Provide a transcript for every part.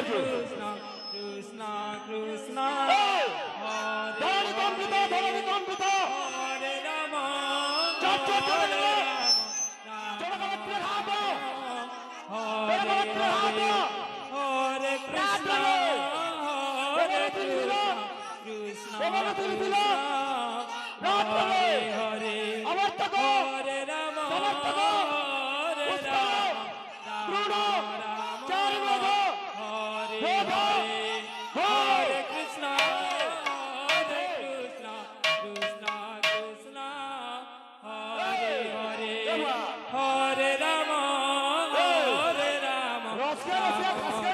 হয়েছে কৃষ্ণ কৃষ্ণ ধরণী কম্পিত ধরণী কম্পিত হরে রাম চট চট চট হরে চট রাম চট হাত হরে হরে হরে কৃষ্ণ হরে কৃষ্ণ কৃষ্ণ কৃষ্ণ হরে হরে হরে রাম হরে রাম রাম রাম হরে হরে হরে কৃষ্ণ হরে কৃষ্ণ কৃষ্ণ কৃষ্ণ হরে হরে হরে রাম হরে রাম হরে হরে হরে কৃষ্ণ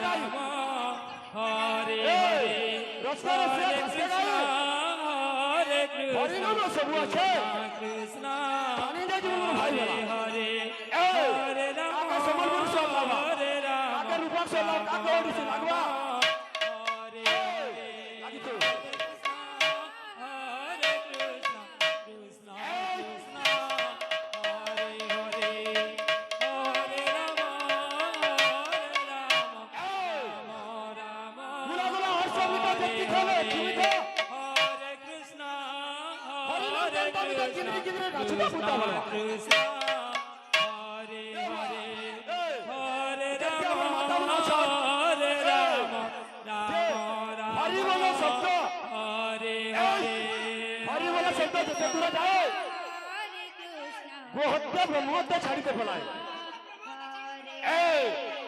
হরে কৃষ্ণ কৃষ্ণ হরে হরে হরে রাম হরে রাম হরে হরে কৃষ্ণ কৃষ্ণ কৃষ্ণ হরে হরে হরে রাম রাম হরে কৃষ্ণ হরে কৃষ্ণ কৃষ্ণ কৃষ্ণ হরে হরে হরে রাম হরে রাম রাম রাম হরি বলো শব্দ হরে হরে হরি বলো শব্দ যেতে দূরে যাও वो हत्या ब्रह्महत्या छाड़ीते फलाए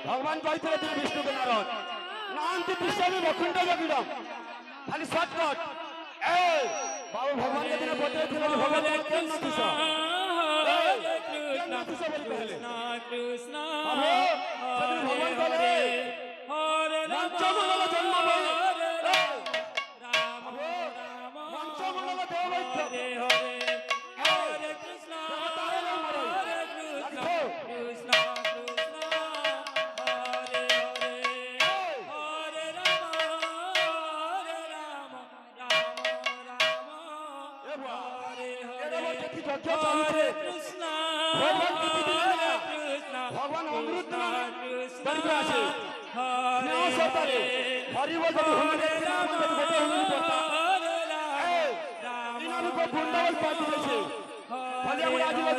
भगवान कहते दिल विष्णु के नारद नांति विश्वामी वकुंठ जगिडम खाली शॉर्टकट बाबू भगवान के दिन पते थे भगवान के नतिश कृष्ण कृष्ण कृष्ण भगवान बोले हरे राम पंचमंडल जन्म हरे राम राम पंचमंडल देव हरे हरे हरे कृष्ण हरे कृष्ण कृष्ण कृष्ण हरे हरे हरे राम राम राम हरे हरे हरे कृष्ण हरे कृष्ण भगवान अमृत कृष्ण करके आछे हरे हरे हरि बोल हरे राम हरि हरे राम इनानु को बुंदावल पाती है हरे भले आज वो